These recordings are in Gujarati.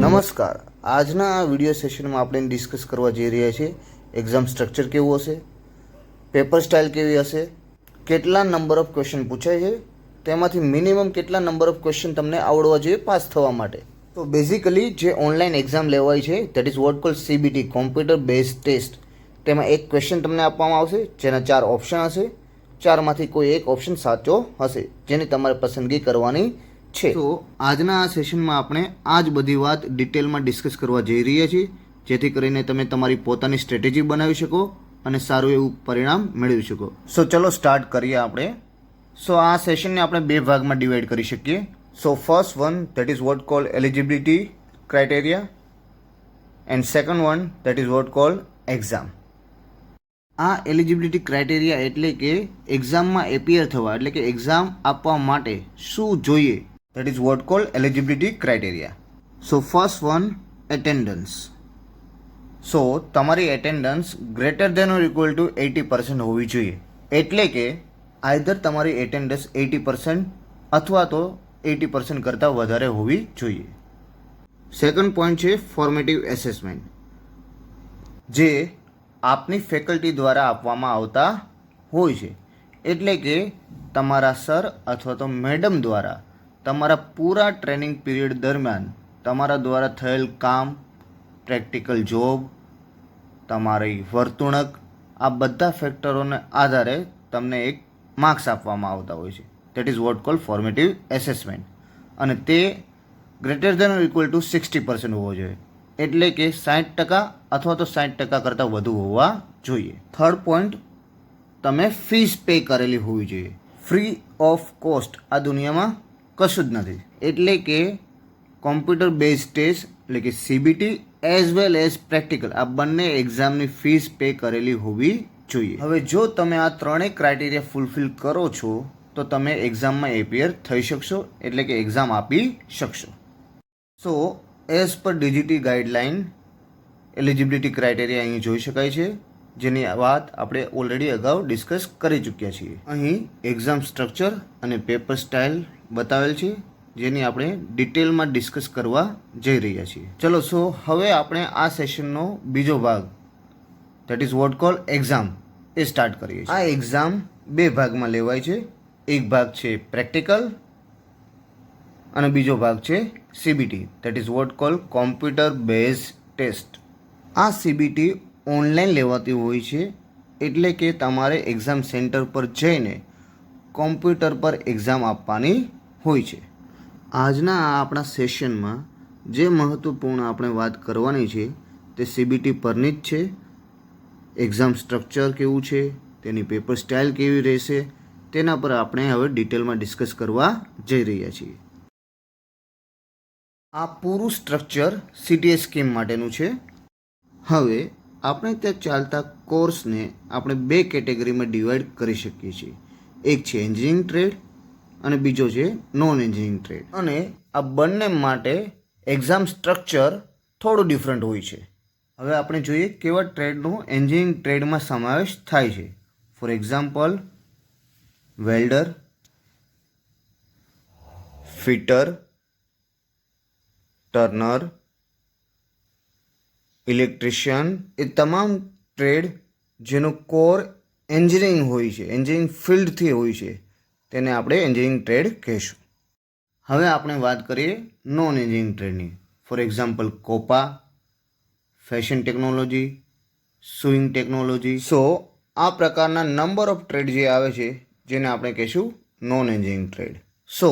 નમસ્કાર. આજના આ વિડીયો સેશનમાં આપણે ડિસ્કસ કરવા જઈ રહ્યા છીએ એક્ઝામ સ્ટ્રક્ચર કેવું હશે, પેપર સ્ટાઇલ કેવી હશે, કેટલા નંબર ઓફ ક્વેશ્ચન પૂછાય છે, તેમાંથી મિનિમમ કેટલા નંબર ઓફ ક્વેશ્ચન તમને આવડવા જોઈએ પાસ થવા માટે. તો બેઝિકલી જે ઓનલાઈન એક્ઝામ લેવાય છે that is what call CBT, computer base test. તેમાં એક ક્વેશ્ચન તમને આપવામાં આવશે જેના 4 ઓપ્શન હશે. 4માંથી કોઈ એક ઓપ્શન સાચો હશે જેની તમારે પસંદગી કરવાની છે. તો આજના આ સેશનમાં આપણે આ જ બધી વાત ડિટેલમાં ડિસ્કસ કરવા જઈ રહ્યા છીએ, જેથી કરીને તમે તમારી પોતાની સ્ટ્રેટેજી બનાવી શકો અને સારું એવું પરિણામ મેળવી શકો. સો ચલો સ્ટાર્ટ કરીએ આપણે. સો આ સેશનને આપણે 2 ભાગમાં ડિવાઈડ કરી શકીએ. So first one that is what call eligibility criteria and second one that is what call exam. આ એલિજિબિલિટી ક્રાઇટેરિયા એટલે કે એક્ઝામમાં એપિયર થવા એટલે કે એક્ઝામ આપવા માટે શું જોઈએ, that is what called eligibility criteria. So first one, attendance. So તમારી attendance greater than or equal to 80% હોવી જોઈએ. એટલે કે આઈધર તમારી attendance 80% અથવા તો 80% કરતાં વધારે હોવી જોઈએ. સેકન્ડ પોઈન્ટ છે ફોર્મેટિવ એસેસમેન્ટ, જે આપની ફેકલ્ટી દ્વારા આપવામાં આવતા હોય છે. એટલે કે તમારા સર અથવા તો મેડમ દ્વારા તમારા પૂરા ટ્રેનિંગ પીરિયડ દરમિયાન તમારા દ્વારા થયેલ કામ, પ્રેક્ટિકલ જોબ, તમારી વર્તણૂક, આ બધા ફેક્ટરોને આધારે તમને એક માર્ક્સ આપવામાં આવતા હોય છે. That is what call formative assessment. અને તે greater than or equal to 60% હોવો જોઈએ. એટલે કે 60% અથવા તો 60% કરતાં વધુ હોવા જોઈએ. થર્ડ પોઈન્ટ, તમે ફીસ પે કરેલી હોવી જોઈએ. ફ્રી ઓફ કોસ્ટ આ દુનિયામાં કશું જ નથી. એટલે કે કોમ્પ્યુટર બેઝ ટેસ્ટ એટલે કે CBT as well as practical આ બંને એક્ઝામની ફીસ પે કરેલી હોવી જોઈએ. હવે જો તમે આ ત્રણેય ક્રાઇટેરિયા ફૂલફિલ કરો છો તો તમે એક્ઝામમાં એપિયર થઈ શકશો, એટલે કે એક્ઝામ આપી શકશો. સો as per DGT guideline eligibility criteria અહીં જોઈ શકાય છે, જેની વાત આપણે ઓલરેડી અગાઉ ડિસ્કસ કરી ચૂક્યા છીએ. અહીં એક્ઝામ સ્ટ્રક્ચર અને પેપર સ્ટાઇલ બતાવેલ છે, જેની આપણે ડિટેલમાં ડિસ્કસ કરવા જઈ રહ્યા છીએ. ચલો સો હવે આપણે આ સેશનનો બીજો ભાગ that is what call exam A start કરીએ છીએ. આ એક્ઝામ 2 ભાગમાં લેવાય છે. એક ભાગ છે પ્રેક્ટિકલ અને બીજો ભાગ છે CBT that is what call computer base test. આ CBT ઓનલાઈન લેવાતી હોય છે, એટલે કે તમારે એક્ઝામ સેન્ટર પર જઈને કોમ્પ્યુટર પર એક્ઝામ આપવાની હોય છે. આજના આપણા સેશનમાં જે મહત્ત્વપૂર્ણ આપણે વાત કરવાની છે તે CBT પરની જ છે. એક્ઝામ સ્ટ્રક્ચર કેવું છે, તેની પેપર સ્ટાઇલ કેવી રહેશે, તેના પર આપણે હવે ડિટેલમાં ડિસ્કસ કરવા જઈ રહ્યા છીએ. આ પૂરું સ્ટ્રક્ચર CTS સ્કીમ માટેનું છે. હવે આપણે ત્યાં ચાલતા કોર્સને આપણે 2 કેટેગરીમાં ડિવાઈડ કરી શકીએ છીએ. એક છે એન્જિનિયરિંગ ટ્રેડ અને બીજો છે નોન એન્જિનિયરિંગ ટ્રેડ. અને આ બંને માટે એક્ઝામ સ્ટ્રક્ચર થોડું ડિફરન્ટ હોય છે. હવે આપણે જોઈએ કેવા ટ્રેડનો એન્જિનિયરિંગ ટ્રેડમાં સમાવેશ થાય છે. For example, welder, fitter, turner, electrician, એ તમામ ટ્રેડ જેનો કોર એન્જિનિયરિંગ હોય છે, એન્જિનિયરિંગ ફિલ્ડથી હોય છે, તેને આપણે એન્જિનિયરિંગ ટ્રેડ કહીશું. હવે આપણે વાત કરીએ નોન એન્જિનિયરિંગ ટ્રેડની. For example, COPA, fashion technology, sewing technology. So આ પ્રકારના નંબર ઓફ ટ્રેડ જે આવે છે જેને આપણે કહીશું નોન એન્જિનિયરિંગ ટ્રેડ. સો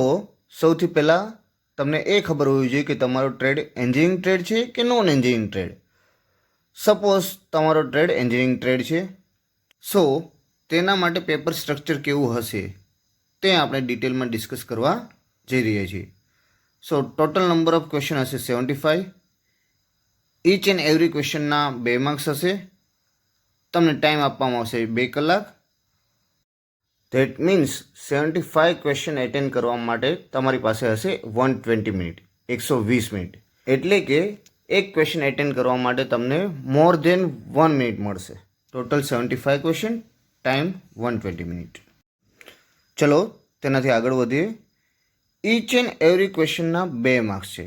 સૌથી પહેલાં તમને એ ખબર હોવી જોઈએ કે તમારો ટ્રેડ એન્જિનિયરિંગ ટ્રેડ છે કે નોન એન્જિનિયરિંગ ટ્રેડ. સપોઝ તમારો ટ્રેડ એન્જિનિયરિંગ ટ્રેડ છે, સો તેના માટે પેપર સ્ટ્રક્ચર કેવું હશે તે આપણે ડિટેલમાં ડિસ્કસ કરવા જઈ રહ્યા છીએ. સો ટોટલ નંબર ઓફ ક્વેશ્ચન હશે 75. ઈચ એન્ડ એવરી ક્વેશ્ચનના 2 માર્ક્સ હશે. તમને ટાઈમ આપવામાં આવશે 2 કલાક. ધેટ મીન્સ 75 ક્વેશ્ચન એટેન્ડ કરવા માટે તમારી પાસે હશે 120 મિનિટ, 120 મિનિટ. એટલે કે એક ક્વેશ્ચન એટેન્ડ કરવા માટે તમને મોર દેન 1 મિનિટ મળશે. Total 75 question, time 120 minute. ચલો તેનાથી આગળ વધીએ. ઈચ એન્ડ એવરી ક્વેશ્ચનના 2 માર્ક્સ છે.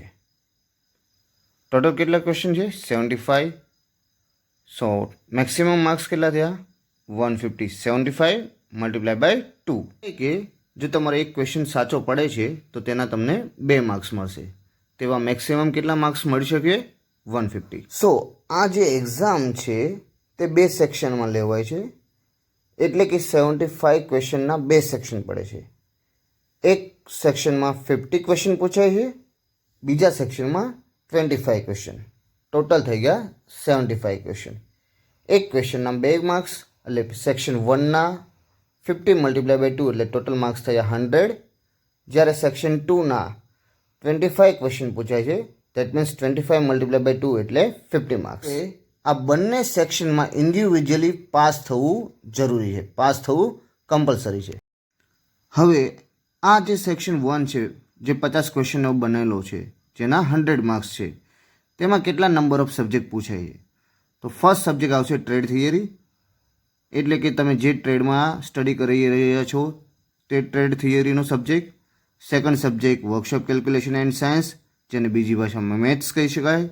ટોટલ કેટલા ક્વેશ્ચન છે? 75. સો મેક્સિમમ માર્ક્સ કેટલા થયા? 150. 75 મલ્ટીપ્લાય બાય 2. એટલે કે જો તમારો એક ક્વેશ્ચન સાચો પડે છે તો તેના તમને 2 માર્ક્સ મળશે. તેવા મેક્સિમમ કેટલા માર્ક્સ મળી શકે? 150. સો આ જે એક્ઝામ છે તે 2 સેક્શનમાં લેવાય છે. એટલે કે 75 ક્વેશ્ચનના 2 સેક્શન પડે છે. એક સેક્શનમાં 50 ક્વેશ્ચન પૂછાય છે, બીજા સેક્શનમાં 25 ક્વેશ્ચન. ટોટલ થઈ ગયા 75 ક્વેશ્ચન. એક ક્વેશ્ચનના 2 માર્ક્સ એટલે સેક્શન 1ના 50 મલ્ટીપ્લાય બાય 2 એટલે ટોટલ માર્ક્સ થયા 100. જ્યારે સેક્શન 2ના 25 ક્વેશ્ચન પૂછાય છે, દેટ મીન્સ 25 મલ્ટીપ્લાય બાય 2 એટલે 50 માર્ક્સ. આ બંને સેક્શનમાં ઇન્ડિવિજ્યુઅલી પાસ થવું જરૂરી છે, પાસ થવું કમ્પલસરી છે. હવે આ જે સેક્શન 1 છે જે 50 ક્વેશ્ચનનો બનેલો છે, જેના 100 માર્ક્સ છે, તેમાં કેટલા નંબર ઓફ સબ્જેક્ટ પૂછાય છે? તો ફર્સ્ટ સબ્જેક્ટ આવશે ટ્રેડ થિયરી, એટલે કે તમે જે ટ્રેડમાં સ્ટડી કરી રહ્યા છો તે ટ્રેડ થિયરીનો subject. Second subject workshop calculation and science, જેને બીજી ભાષામાં મેથ્સ કહી શકાય.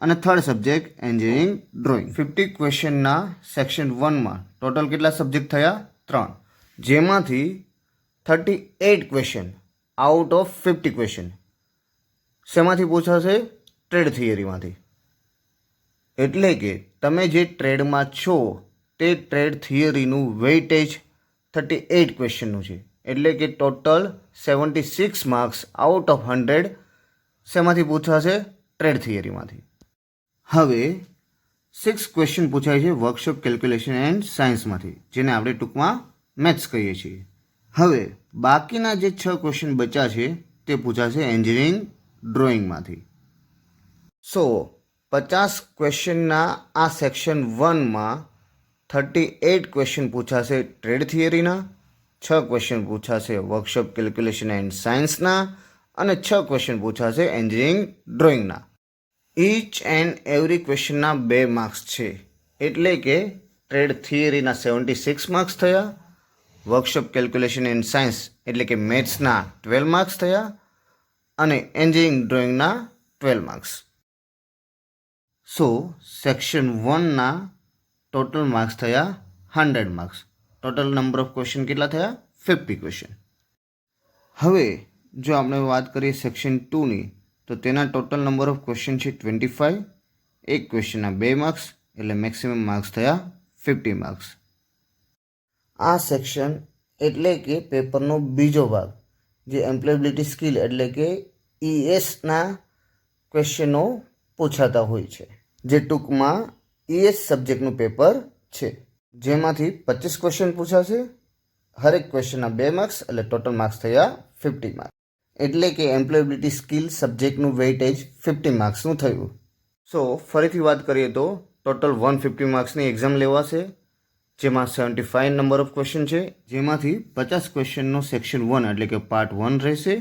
અને થર્ડ સબ્જેક્ટ એન્જિનિયરિંગ ડ્રોઈંગ. 50 ક્વેશ્ચનના સેક્શન 1માં ટોટલ કેટલા સબ્જેક્ટ થયા? 3. જેમાંથી 38 ક્વેશ્ચન આઉટ ઓફ 50 ક્વેશ્ચન શેમાંથી પૂછાશે? ટ્રેડ થિયરીમાંથી. એટલે કે તમે જે ટ્રેડમાં છો તે ટ્રેડ થિયરીનું વેઇટેજ 38 ક્વેશ્ચનનું છે. એટલે કે ટોટલ 76 માર્ક્સ આઉટ ઓફ 100 શેમાંથી પૂછાશે? ટ્રેડ થિયરીમાંથી. હવે 6 ક્વેશ્ચન પૂછાય છે વર્કશોપ કેલ્ક્યુલેશન એન્ડ સાયન્સમાંથી, જેને આપણે ટૂંકમાં મેથ્સ કહીએ છીએ. હવે બાકીના જે 6 ક્વેશ્ચન બચ્યા છે તે પૂછાશે એન્જિનિયરિંગ ડ્રોઈંગમાંથી. સો 50 ક્વેશ્ચનના આ સેક્શન 1માં 38 ક્વેશ્ચન પૂછાશે ટ્રેડ થિયરીના, 6 ક્વેશ્ચન પૂછાશે વર્કશોપ કેલ્ક્યુલેશન એન્ડ સાયન્સના અને 6 ક્વેશ્ચન પૂછાશે એન્જિનિયરિંગ ડ્રોઈંગના. ઈચ એન્ડ એવરી ક્વેશ્ચનના 2 માર્ક્સ છે. એટલે કે ટ્રેડ થિયરીના 76 માર્ક્સ થયા, વર્કશોપ કેલ્ક્યુલેશન એન્ડ સાયન્સ એટલે કે મેથ્સના 12 માર્ક્સ થયા અને એન્જિનિયરિંગ ડ્રોઈંગના 12 માર્ક્સ. સો સેક્શન 1ના ટોટલ માર્ક્સ થયા 100 marks. Total number of question કેટલા થયા? 50 ક્વેશ્ચન. હવે જો આપણે વાત કરીએ સેક્શન 2ની તો તેના ટોટલ નંબર ઓફ ક્વેશ્ચન છે 25. એક ક્વેશ્ચનના 2 માર્ક્સ એટલે મેક્સિમમ માર્ક્સ થયા 50 માર્ક્સ. આ સેક્શન એટલે કે પેપરનો બીજો ભાગ જે એમ્પ્લોયેબિલિટી સ્કિલ એટલે કે ESના ક્વેશ્ચનો પૂછાતા હોય છે, જે ટૂંકમાં ES સબ્જેક્ટનું પેપર છે. જેમાંથી 25 ક્વેશ્ચન પૂછાશે, હરેક ક્વેશ્ચનના 2 માર્ક્સ એટલે ટોટલ માર્ક્સ થયા 50 માર્ક્સ. એટલે કે એમ્પ્લોયેબિલિટી સ્કિલ સબ્જેક્ટનું વેઇટેજ 50 માર્ક્સનું થયું. સો ફરીથી વાત કરીએ તો ટોટલ 150 માર્ક્સની એક્ઝામ લેવાશે, જેમાં 75 નંબર ઓફ ક્વેશ્ચન છે, જેમાંથી 50 ક્વેશ્ચનનો સેક્શન 1 એટલે કે પાર્ટ 1 રહેશે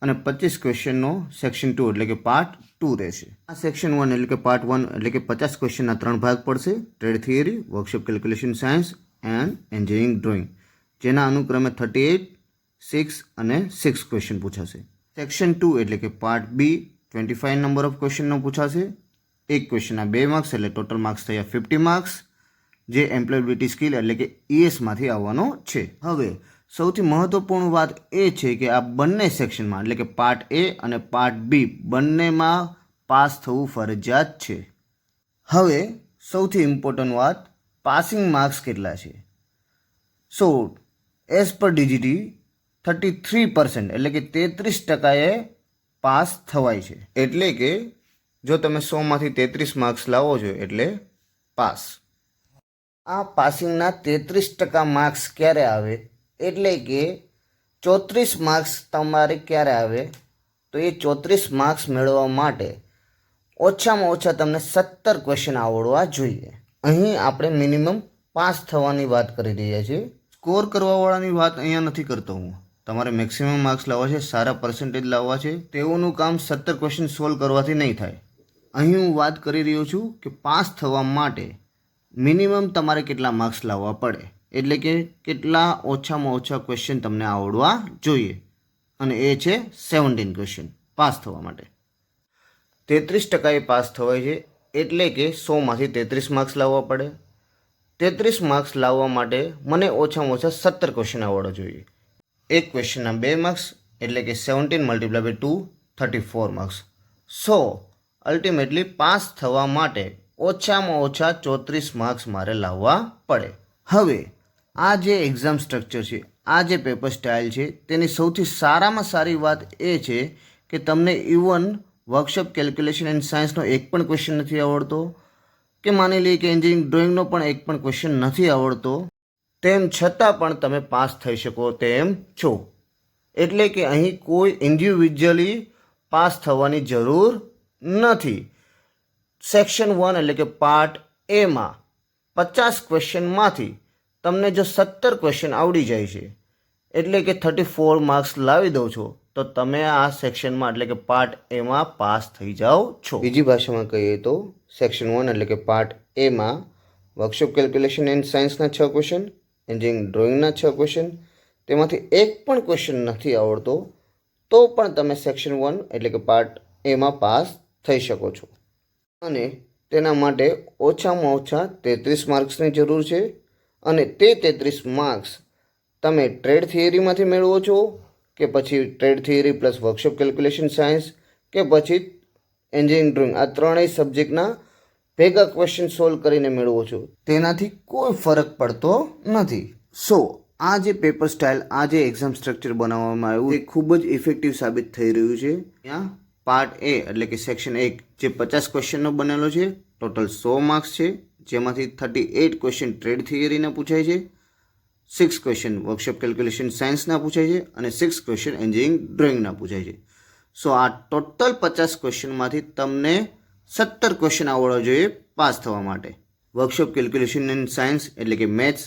અને 25 ક્વેશ્ચનનો સેક્શન 2 એટલે કે પાર્ટ 2 રહેશે. આ સેક્શન 1 એટલે કે પાર્ટ 1 એટલે કે 50 ક્વેશ્ચનના 3 ભાગ પડશે: trade theory, workshop calculation science and engineering drawing, જેના અનુક્રમે 38, 6 અને 6 ક્વેશ્ચન પૂછાશે. સેક્શન 2 એટલે કે પાર્ટ બી 25 નંબર ઓફ ક્વેશ્ચનનો પૂછાશે. એક ક્વેશ્ચનના 2 માર્ક્સ એટલે ટોટલ માર્ક્સ થયા 50 માર્ક્સ, જે એમ્પ્લોયેબિલિટી સ્કિલ એટલે કે ESમાંથી આવવાનો છે. હવે સૌથી મહત્વપૂર્ણ વાત એ છે કે આ બંને સેક્શનમાં એટલે કે પાર્ટ એ અને પાર્ટ બી બંનેમાં પાસ થવું ફરજિયાત છે. હવે સૌથી ઇમ્પોર્ટન્ટ વાત, પાસિંગ માર્ક્સ કેટલા છે? સો એઝ પર DGT 33% એટલે કે 33%એ પાસ થવાય છે. એટલે કે જો તમે 100માંથી 33 માર્ક્સ લાવો છો એટલે પાસ. આ પાસિંગના 33% માર્ક્સ ક્યારે આવે? એટલે કે 34 માર્ક્સ તમારે ક્યારે આવે? તો એ 34 માર્ક્સ મેળવવા માટે ઓછામાં ઓછા તમને 17 ક્વેશ્ચન આવડવા જોઈએ. અહીં આપણે મિનિમમ પાસ થવાની વાત કરી રહ્યા છીએ. સ્કોર કરવાવાળાની વાત અહીંયા નથી કરતો હું. તમારે મેક્સિમમ માર્ક્સ લાવવા છે, સારા પર્સન્ટેજ લાવવા છે, તેઓનું કામ 17 ક્વેશ્ચન સોલ્વ કરવાથી નહીં થાય. અહીં હું વાત કરી રહ્યો છું કે પાસ થવા માટે મિનિમમ તમારે કેટલા માર્ક્સ લાવવા પડે, એટલે કે કેટલા ઓછામાં ઓછા ક્વેશ્ચન તમને આવડવા જોઈએ, અને એ છે 17 ક્વેશ્ચન પાસ થવા માટે. 33% પાસ થવાય છે, એટલે કે 100માંથી 33 માર્ક્સ લાવવા પડે. 33 માર્ક્સ લાવવા માટે મને ઓછામાં ઓછા 17 ક્વેશ્ચન આવડવા જોઈએ. એક ક્વેશ્ચનના 2 માર્ક્સ એટલે કે 17 × 2 34 માર્ક્સ. સો અલ્ટિમેટલી પાસ થવા માટે ઓછામાં ઓછા 34 માર્ક્સ મારે લાવવા પડે. હવે આ જે એક્ઝામ સ્ટ્રક્ચર છે, આ જે પેપર સ્ટાઇલ છે, તેની સૌથી સારામાં સારી વાત એ છે કે તમને ઇવન વર્કશોપ કેલ્ક્યુલેશન એન્ડ સાયન્સનો એક પણ ક્વેશ્ચન નથી આવડતો, કે માની લઈએ કે એન્જિનિયરિંગ ડ્રોઈંગનો પણ એક પણ ક્વેશ્ચન નથી આવડતો, તેમ છતાં પણ તમે પાસ થઈ શકો તેમ છો. એટલે કે અહીં કોઈ ઇન્ડિવિજ્યુઅલી પાસ થવાની જરૂર નથી. સેક્શન 1 એટલે કે પાર્ટ એમાં 50 ક્વેશ્ચનમાંથી તમને જો 17 ક્વેશ્ચન આવડી જાય છે, એટલે કે 34 માર્ક્સ લાવી દો છો, તો તમે આ સેક્શનમાં એટલે કે પાર્ટ એમાં પાસ થઈ જાઓ છો. બીજી ભાષામાં કહીએ તો સેક્શન 1 એટલે કે પાર્ટ એમાં વર્કશોપ કેલ્ક્યુલેશન એન્ડ સાયન્સના 6 ક્વેશ્ચન, એન્જિનિયરિંગ ડ્રોઈંગના 6 ક્વેશ્ચન, તેમાંથી એક પણ ક્વેશ્ચન નથી આવડતો, તો પણ તમે સેક્શન 1 એટલે કે પાર્ટ એમાં પાસ થઈ શકો છો. અને તેના માટે ઓછામાં ઓછા 33 માર્ક્સની જરૂર છે. અને તે 33 માર્ક્સ તમે ટ્રેડ થિયરીમાંથી મેળવો છો, કે પછી trade theory plus workshop calculation science, કે પછી એન્જિનિયરિંગ ડ્રોઈંગ, આ ત્રણેય સબ્જેક્ટના ભેગા ક્વેશ્ચન સોલ્વ કરીને મેળવો છો. તેનાથી કોઈ ફરક પડતો નથી. સો આ જે પેપર સ્ટાઇલ, આ જે એક્ઝામ સ્ટ્રક્ચર બનાવવામાં આવ્યું એ ખૂબ જ ઇફેક્ટિવ સાબિત થઈ રહ્યું છે. ત્યાં પાર્ટ એ એટલે કે સેક્શન 1 જે 50 ક્વેશ્ચનનો બનેલો છે, ટોટલ 100 માર્ક્સ છે, જેમાંથી 38 ક્વેશ્ચન ટ્રેડ થિયરીના પૂછાય છે, 6 ક્વેશ્ચન વર્કશોપ કેલ્ક્યુલેશન સાયન્સના પૂછાય છે અને 6 ક્વેશ્ચન એન્જિનિયરિંગ ડ્રોઈંગના પૂછાય છે. સો આ ટોટલ 50 ક્વેશ્ચનમાંથી તમને 17 ક્વેશ્ચન આવડવા જોઈએ પાસ થવા માટે. વર્કશોપ કેલ્ક્યુલેશન એન્ડ સાયન્સ એટલે કે મેથ્સ,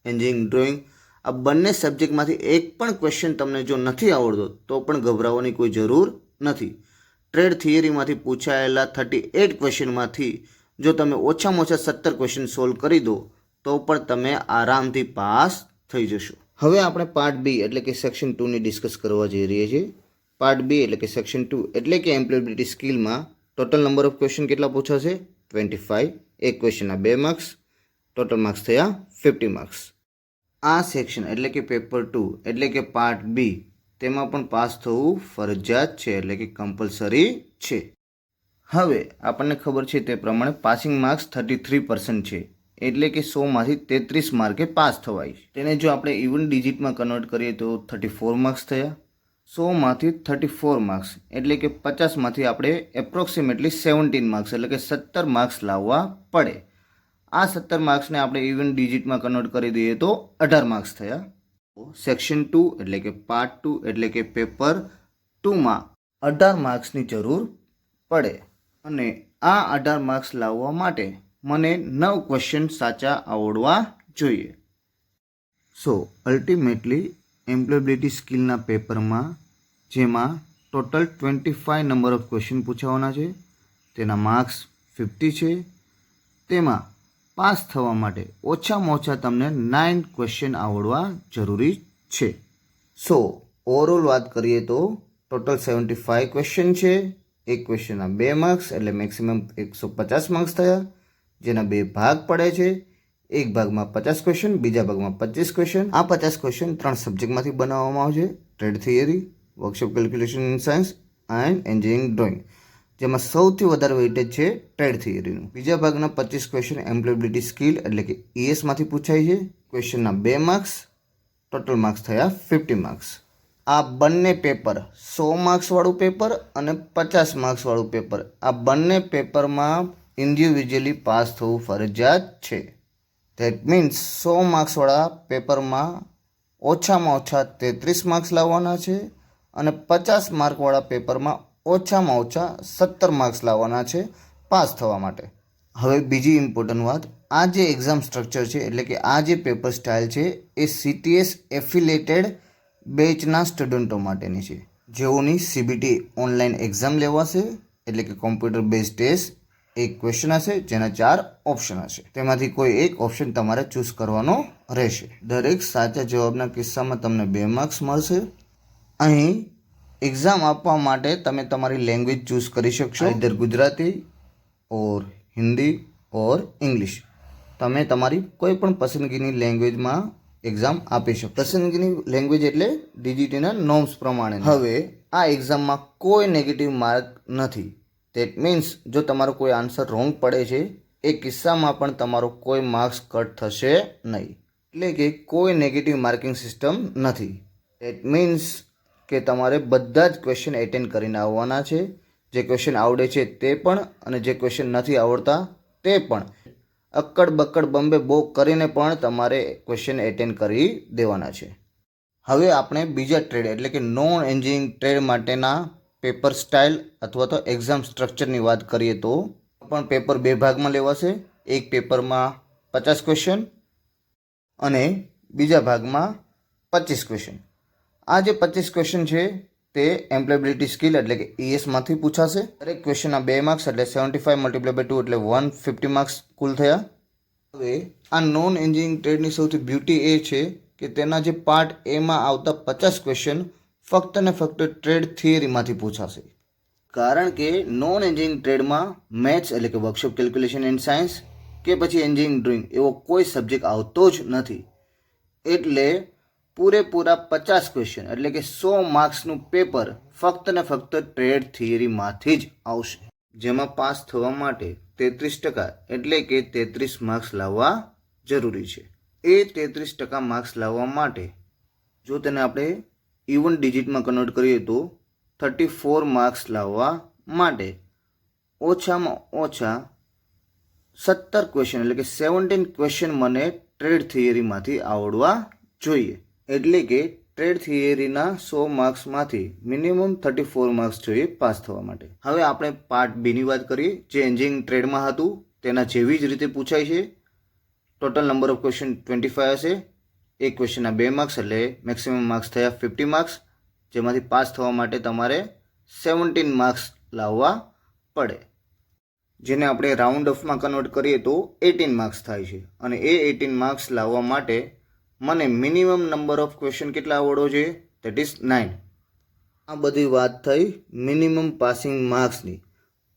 એન્જિનિયરિંગ ડ્રોઈંગ, આ બંને સબ્જેક્ટમાંથી એક પણ ક્વેશ્ચન તમને જો નથી આવડતો તો પણ ગભરાવાની કોઈ જરૂર નથી. ટ્રેડ થિયરીમાંથી પૂછાયેલા 38 ક્વેશ્ચનમાંથી જો તમે ઓછામાં ઓછા 17 ક્વેશ્ચન સોલ્વ કરી દો તો પણ તમે આરામથી પાસ થઈ જશો. હવે આપણે પાર્ટ બી એટલે કે સેક્શન 2ની ડિસ્કસ કરવા જઈ રહ્યા છીએ. પાર્ટ બી એટલે કે સેક્શન 2 એટલે કે એમ્પ્લોયબિલિટી સ્કિલમાં ટોટલ નંબર ઓફ ક્વેશ્ચન કેટલા પૂછાશે? 25. એક ક્વેશ્ચનના 2 માર્ક્સ, ટોટલ માર્ક્સ થયા 50 માર્ક્સ. આ સેક્શન એટલે કે પેપર 2 એટલે કે પાર્ટ બી, તેમાં પણ પાસ થવું ફરજિયાત છે, એટલે કે કમ્પલસરી છે. હવે આપણને ખબર છે તે પ્રમાણે પાસિંગ માર્ક્સ 33% છે, એટલે કે 100માંથી 33 માર્કે પાસ થવાય. તેને જો આપણે ઇવન ડિજિટમાં કન્વર્ટ કરીએ તો 34 માર્ક્સ થયા. 100માંથી 34 માર્ક્સ એટલે કે 50માંથી આપણે એપ્રોક્સિમેટલી 17 માર્ક્સ એટલે કે 17 માર્ક્સ લાવવા પડે. આ 17 માર્ક્સને આપણે ઇવન ડિજિટમાં કન્વર્ટ કરી દઈએ તો 18 માર્ક્સ થયા. સેક્શન 2 એટલે કે પાર્ટ 2 એટલે કે પેપર 2માં 18 માર્ક્સની જરૂર પડે. અને આ 18 માર્ક્સ લાવવા માટે મને 9 ક્વેશ્ચન સાચા આવડવા જોઈએ. સો અલ્ટિમેટલી એમ્પ્લોયબિલિટી સ્કિલના પેપરમાં જેમાં ટોટલ 25 નંબર ઓફ ક્વેશ્ચન પૂછાવાના છે, તેના માર્ક્સ 50 છે, તેમાં પાસ થવા માટે ઓછામાં ઓછા તમને 9 ક્વેશ્ચન આવડવા જરૂરી છે. સો ઓવરઓલ વાત કરીએ તો ટોટલ 75 ક્વેશ્ચન છે. એક ક્વેશ્ચનના 2 માર્ક્સ એટલે મેક્સિમમ 150 માર્ક્સ થયા, જેના 2 ભાગ પડે છે. એક ભાગમાં 50 ક્વેશ્ચન, બીજા ભાગમાં 25 ક્વેશ્ચન. આ 50 ક્વેશ્ચન 3 સબ્જેક્ટમાંથી બનાવવામાં આવશે: trade theory, workshop calculation in science and engineering drawing, જેમાં સૌથી વધારે વેઇટેજ છે ટ્રેડ થિયરીનું. બીજા ભાગના 25 ક્વેશ્ચન એમ્પ્લોયબિલિટી સ્કિલ એટલે કે ESમાંથી પૂછાય છે. ક્વેશ્ચનના 2 માર્ક્સ, ટોટલ માર્ક્સ થયા 50 માર્ક્સ. આ બંને પેપર 100 માર્ક્સવાળું પેપર અને 50 માર્ક્સવાળું પેપર, આ બંને પેપરમાં ઇન્ડિવિજ્યુઅલી પાસ થવું ફરજિયાત છે. ધેટ મીન્સ 100 માર્ક્સવાળા પેપરમાં ઓછામાં ઓછા 33 માર્ક્સ લાવવાના છે અને 50 માર્કવાળા પેપરમાં ઓછામાં ઓછા 17 માર્ક્સ લાવવાના છે પાસ થવા માટે. હવે બીજી ઇમ્પોર્ટન્ટ વાત, આ જે એક્ઝામ સ્ટ્રક્ચર છે એટલે કે આ જે પેપર સ્ટાઇલ છે એ CTS એફિલેટેડ બેચના સ્ટુડન્ટો માટેની છે, જેઓની CBT ઓનલાઈન એક્ઝામ લેવાશે, એટલે કે કોમ્પ્યુટર બેઝ ટેસ્ટ. એક ક્વેશ્ચન હશે જેના 4 ઓપ્શન હશે, તેમાંથી કોઈ એક ઓપ્શન તમારે ચૂઝ કરવાનો રહેશે. દરેક સાચા જવાબના કિસ્સામાં તમને 2 માર્ક્સ મળશે. અહીં એક્ઝામ આપવા માટે તમે તમારી લેંગ્વેજ ચૂઝ કરી શકશો, ઇધર ગુજરાતી ઓર હિન્દી ઓર ઇંગ્લિશ. તમે તમારી કોઈ પણ પસંદગીની લેંગ્વેજમાં એક્ઝામ આપી શકો. પસંદગીની લેંગ્વેજ એટલે ડીજીટીના નોર્મ્સ પ્રમાણે. હવે આ એક્ઝામમાં કોઈ નેગેટિવ માર્ક નથી. ધેટ મીન્સ જો તમારો કોઈ આન્સર રોંગ પડે છે એ કિસ્સામાં પણ તમારો કોઈ માર્ક્સ કટ થશે નહીં. એટલે કે કોઈ નેગેટિવ માર્કિંગ સિસ્ટમ નથી. ધેટ મીન્સ કે તમારે બધા જ ક્વેશ્ચન એટેન્ડ કરીને આવવાના છે. જે ક્વેશ્ચન આવડે છે તે પણ અને જે ક્વેશ્ચન નથી આવડતા તે પણ. અક્કડ બક્કડ બંબે બો કરીને પણ તમારે ક્વેશ્ચન એટેન્ડ કરી દેવાના છે. હવે આપણે બીજા ટ્રેડ એટલે કે નોન એન્જિનિયરિંગ ટ્રેડ માટેના પેપર સ્ટાઇલ અથવા તો એક્ઝામ સ્ટ્રક્ચરની વાત કરીએ તો પણ પેપર બે ભાગમાં લેવાશે. એક પેપરમાં 50 ક્વેશ્ચન અને બીજા ભાગમાં 25 ક્વેશ્ચન. આ જે 25 ક્વેશ્ચન છે તે એમ્પ્લોયબિલિટી સ્કિલ એટલે કે ES માંથી પૂછાશે. દરેક ક્વેશ્ચનના 2 માર્ક્સ એટલે 75 મલ્ટીપ્લાય બાય 2 એટલે 150 માર્ક્સ કુલ થયા. હવે આ નોન એન્જિનિયરિંગ ટ્રેડની સૌથી બ્યુટી એ છે કે તેના જે પાર્ટ એમાં આવતા 50 ક્વેશ્ચન ફક્ત ને ફક્ત ટ્રેડ થિયરીમાંથી પૂછાશે. કારણ કે નોન એન્જિનિયરિંગ ટ્રેડમાં મેથ્સ એટલે કે વર્કશોપ કેલ્ક્યુલેશન એન્ડ સાયન્સ કે પછી એન્જિનિયરિંગ ડ્રોઈંગ એવો કોઈ સબ્જેક્ટ આવતો જ નથી. એટલે પૂરેપૂરા 50 ક્વેશ્ચન એટલે કે 100 માર્ક્સનું પેપર ફક્ત ને ફક્ત ટ્રેડ થિયરીમાંથી જ આવશે. જેમાં પાસ થવા માટે 33% એટલે કે 33 માર્ક્સ લાવવા જરૂરી છે. એ 33% માર્ક્સ લાવવા માટે જો તેને આપણે ઇવન ડિજિટમાં કન્વર્ટ કરીએ તો 34 માર્ક્સ લાવવા માટે ઓછામાં ઓછા 17 ક્વેશ્ચન એટલે કે 17 ક્વેશ્ચન મને ટ્રેડ થિયરીમાંથી આવડવા જોઈએ. એટલે કે ટ્રેડ થિયરીના 100 માર્ક્સમાંથી મિનિમમ 34 માર્ક્સ જોઈએ પાસ થવા માટે. હવે આપણે પાર્ટ બીની વાત કરીએ જે એન્જિનિયરિંગ ટ્રેડમાં હતું તેના જેવી જ રીતે પૂછાય છે. ટોટલ નંબર ઓફ ક્વેશ્ચન 25 હશે. એક ક્વેશ્ચનના 2 માર્ક્સ એટલે મેક્સિમમ માર્ક્સ થયા 50 માર્ક્સ, જેમાંથી પાસ થવા માટે તમારે 17 માર્ક્સ લાવવા પડે. જેને આપણે રાઉન્ડ ઓફમાં કન્વર્ટ કરીએ તો 18 માર્ક્સ થાય છે. અને એ 18 માર્ક્સ લાવવા માટે મને મિનિમમ નંબર ઓફ ક્વેશ્ચન કેટલા આવડવો જોઈએ? That is 9. આ બધી વાત થઈ મિનિમમ પાસિંગ માર્ક્સની.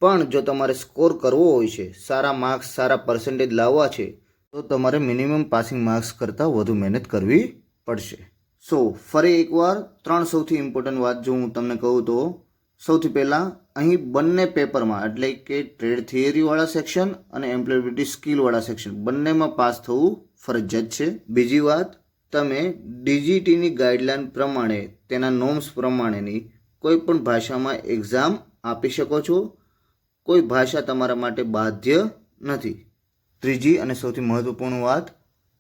પણ જો તમારે સ્કોર કરવો હોય છે, સારા માર્ક્સ સારા પર્સન્ટેજ લાવવા છે તો તમારે મિનિમમ પાસિંગ માર્ક્સ કરતાં વધુ મહેનત કરવી પડશે. સો ફરી એકવાર 3 સૌથી ઇમ્પોર્ટન્ટ વાત જો હું તમને કહું તો સૌથી પહેલાં અહીં બંને પેપરમાં એટલે કે ટ્રેડ થિયરીવાળા સેક્શન અને એમ્પ્લોયબિલિટી સ્કિલવાળા સેક્શન બંનેમાં પાસ થવું ફરજિયાત છે. બીજી વાત, તમે ડીજીટીની ગાઈડલાઇન પ્રમાણે તેના નોર્મ્સ પ્રમાણેની કોઈ પણ ભાષામાં એક્ઝામ આપી શકો છો. કોઈ ભાષા તમારા માટે બાધ્ય નથી. ત્રીજી અને સૌથી મહત્વપૂર્ણ વાત,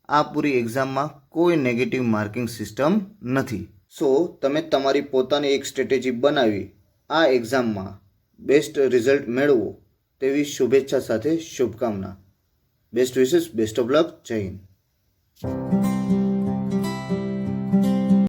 આ પૂરી એક્ઝામમાં કોઈ નેગેટિવ માર્કિંગ સિસ્ટમ નથી. સો તમે તમારી પોતાની એક સ્ટ્રેટેજી બનાવી આ એક્ઝામમાં બેસ્ટ રિઝલ્ટ મેળવો તેવી શુભેચ્છા સાથે શુભકામના. Best wishes, best of luck. જય હિન્દ.